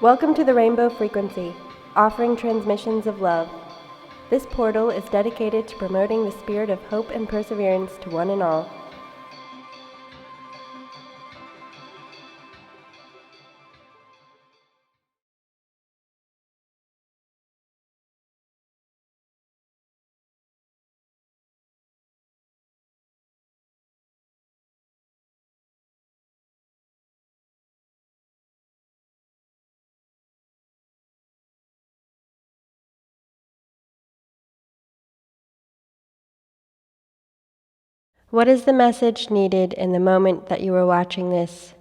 Welcome to the Rainbow Frequency, offering transmissions of love. This portal is dedicated to promoting the spirit of hope and perseverance to one and all. What is the message needed in the moment that you are watching this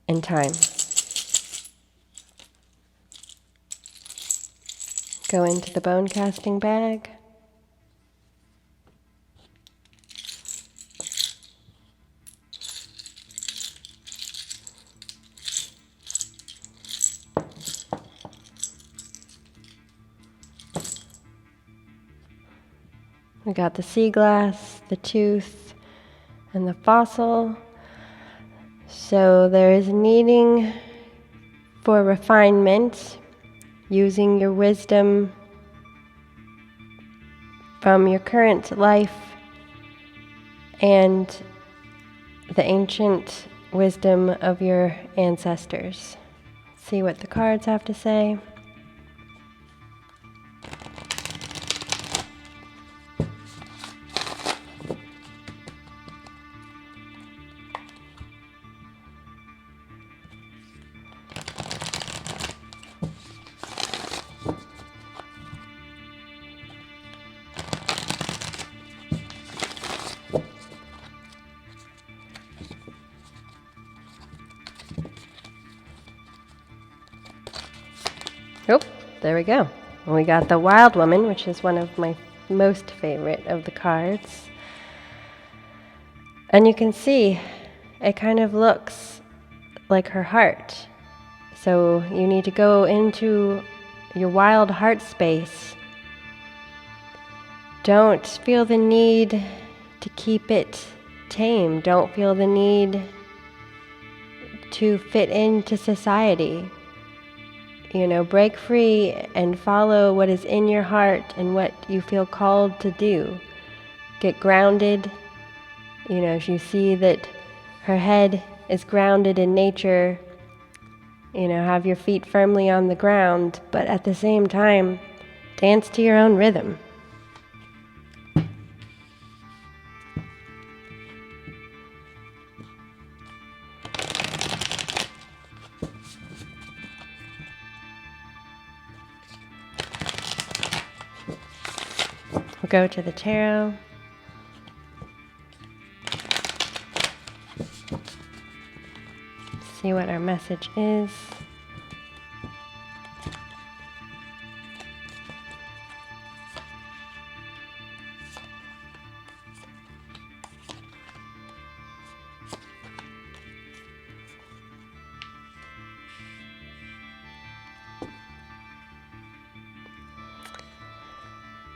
in time? Go into the bone casting bag. We got the sea glass, the tooth, and the fossil. So there is needing for refinement, using your wisdom from your current life and the ancient wisdom of your ancestors. See what the cards have to say. Oh, there we go. We got the Wild Woman, which is one of my most favorite of the cards. And you can see it kind of looks like her heart. So you need to go into your wild heart space. Don't feel the need to keep it tame. Don't feel the need to fit into society. Break free and follow what is in your heart and what you feel called to do. Get grounded. You see that her head is grounded in nature. Have your feet firmly on the ground, but at the same time, dance to your own rhythm. We'll go to the tarot. See what our message is.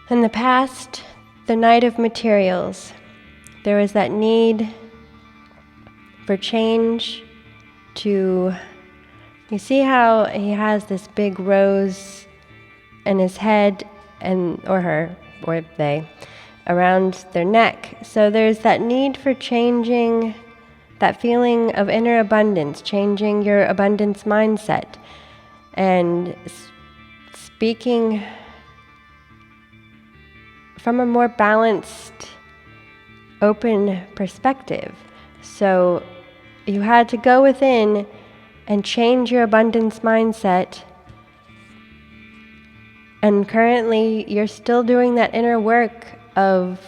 In the past, the Knight of Materials, there was that need for change to, you see how he has this big rose in his head or her, or they, around their neck. So there's that need for changing that feeling of inner abundance, changing your abundance mindset, and speaking from a more balanced, open perspective. So you had to go within and change your abundance mindset. And currently, you're still doing that inner work of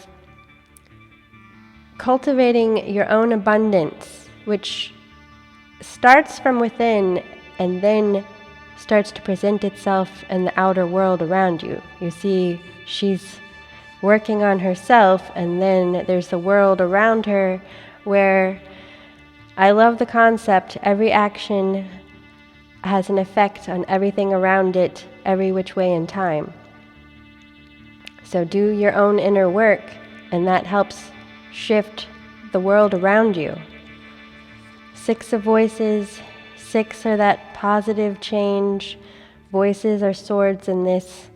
cultivating your own abundance, which starts from within and then starts to present itself in the outer world around you. You see, she's working on herself, and then there's the world around her, where I love the concept, every action has an effect on everything around it, every which way in time. So do your own inner work, and that helps shift the world around you. Six of Voices, 6 are that positive change. Voices are swords in this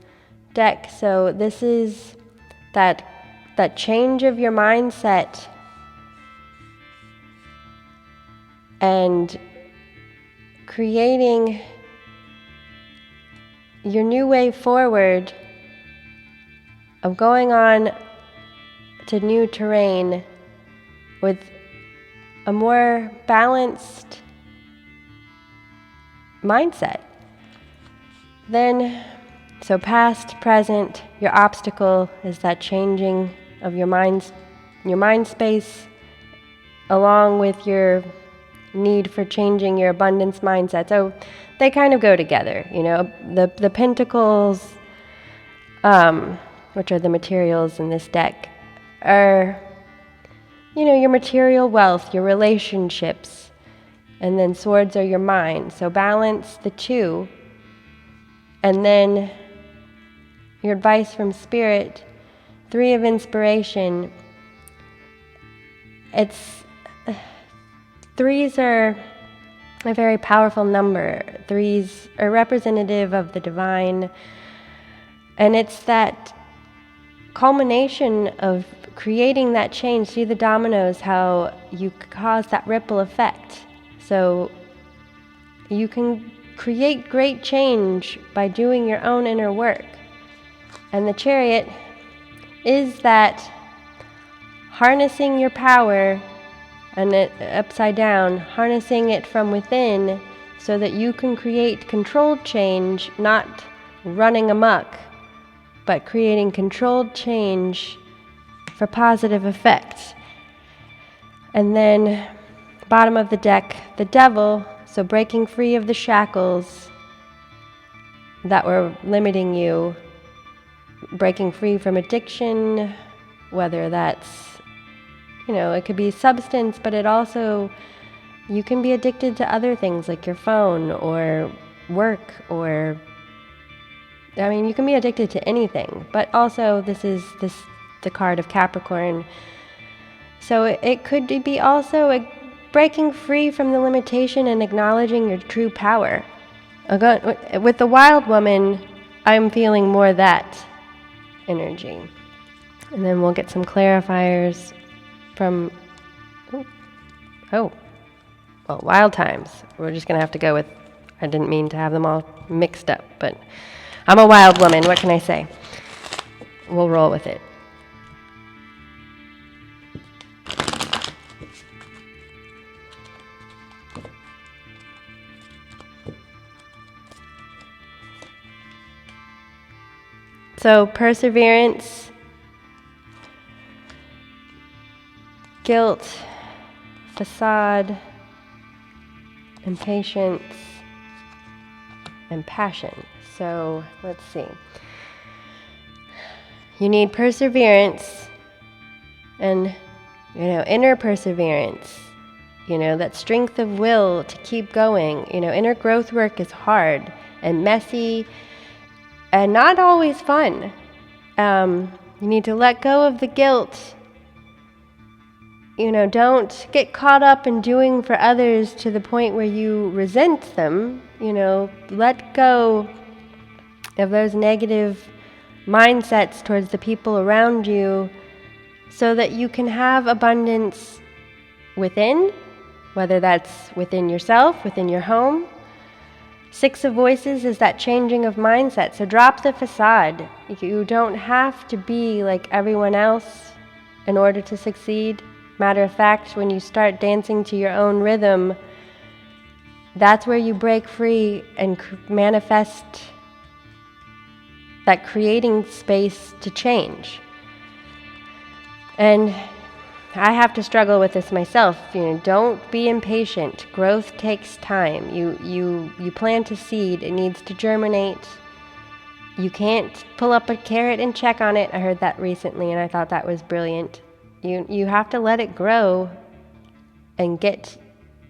deck. So this is that change of your mindset and creating your new way forward of going on to new terrain with a more balanced mindset. Then, so past, present, your obstacle is that changing of your mind space, along with your need for changing your abundance mindset. So they kind of go together, you know. The pentacles, which are the materials in this deck, are, you know, your material wealth, your relationships, and then swords are your mind. So balance the two. And then your advice from Spirit, 3 of inspiration. Threes are a very powerful number. 3s are representative of the divine. And it's that culmination of creating that change. See the dominoes, how you cause that ripple effect. So you can create great change by doing your own inner work. And the Chariot is that harnessing your power, and it upside down, harnessing it from within so that you can create controlled change, not running amok, but creating controlled change for positive effects. And then bottom of the deck, the Devil, so breaking free of the shackles that were limiting you, breaking free from addiction, whether that's, you know, it could be substance, but it also, you can be addicted to other things like your phone or work, or, I mean, you can be addicted to anything. But also this is the card of Capricorn. So it could be also breaking free from the limitation and acknowledging your true power. With the Wild Woman, I'm feeling more that energy. And then we'll get some clarifiers from, Wild Times. We're just going to have to go with, I didn't mean to have them all mixed up, but I'm a wild woman, what can I say? We'll roll with it. So perseverance, guilt, facade, impatience, and passion. So let's see. You need perseverance and, you know, inner perseverance, you know, that strength of will to keep going. You know, inner growth work is hard and messy and not always fun. You need to let go of the guilt. You know, don't get caught up in doing for others to the point where you resent them. You know, let go of those negative mindsets towards the people around you so that you can have abundance within, whether that's within yourself, within your home. 6 of Voices is that changing of mindset. So drop the facade. You don't have to be like everyone else in order to succeed. Matter of fact, when you start dancing to your own rhythm, that's where you break free and manifest that creating space to change. And I have to struggle with this myself. You know, don't be impatient. Growth takes time. You plant a seed, it needs to germinate. You can't pull up a carrot and check on it. I heard that recently and I thought that was brilliant. You have to let it grow and get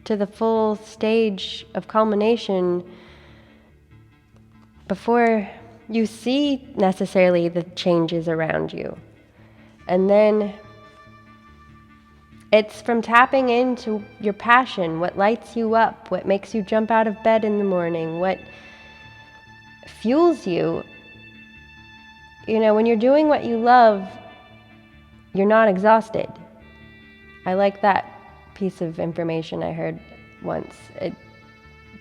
to the full stage of culmination before you see necessarily the changes around you. And then It's from tapping into your passion, what lights you up, what makes you jump out of bed in the morning, what fuels you. You know, when you're doing what you love, you're not exhausted. I like that piece of information I heard once.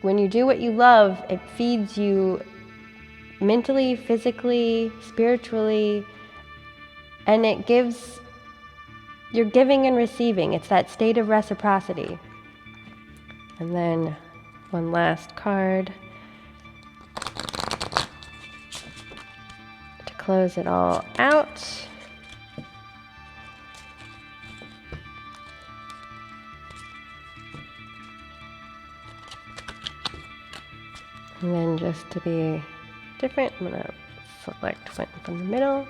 When you do what you love, it feeds you mentally, physically, spiritually, and it gives, you're giving and receiving. It's that state of reciprocity. And then one last card to close it all out. And then just to be different, I'm going to select one from the middle.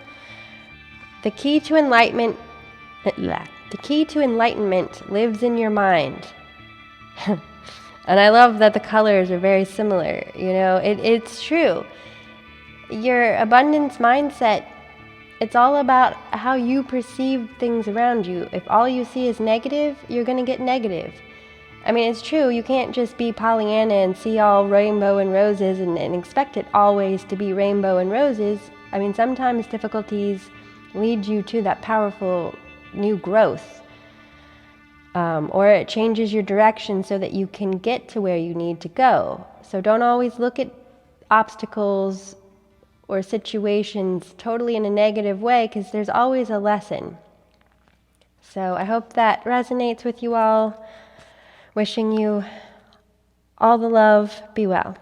The key to enlightenment lives in your mind. And I love that the colors are very similar. You know, it's true. Your abundance mindset, it's all about how you perceive things around you. If all you see is negative, you're going to get negative. I mean, it's true, you can't just be Pollyanna and see all rainbow and roses and expect it always to be rainbow and roses. I mean, sometimes difficulties lead you to that powerful new growth. Or it changes your direction so that you can get to where you need to go. So don't always look at obstacles or situations totally in a negative way, because there's always a lesson. So I hope that resonates with you all. Wishing you all the love. Be well.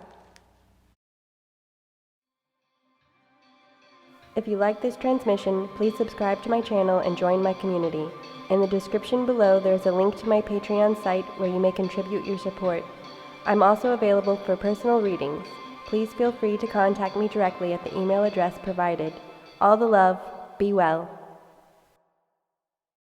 If you like this transmission, please subscribe to my channel and join my community. In the description below, there is a link to my Patreon site where you may contribute your support. I'm also available for personal readings. Please feel free to contact me directly at the email address provided. All the love. Be well.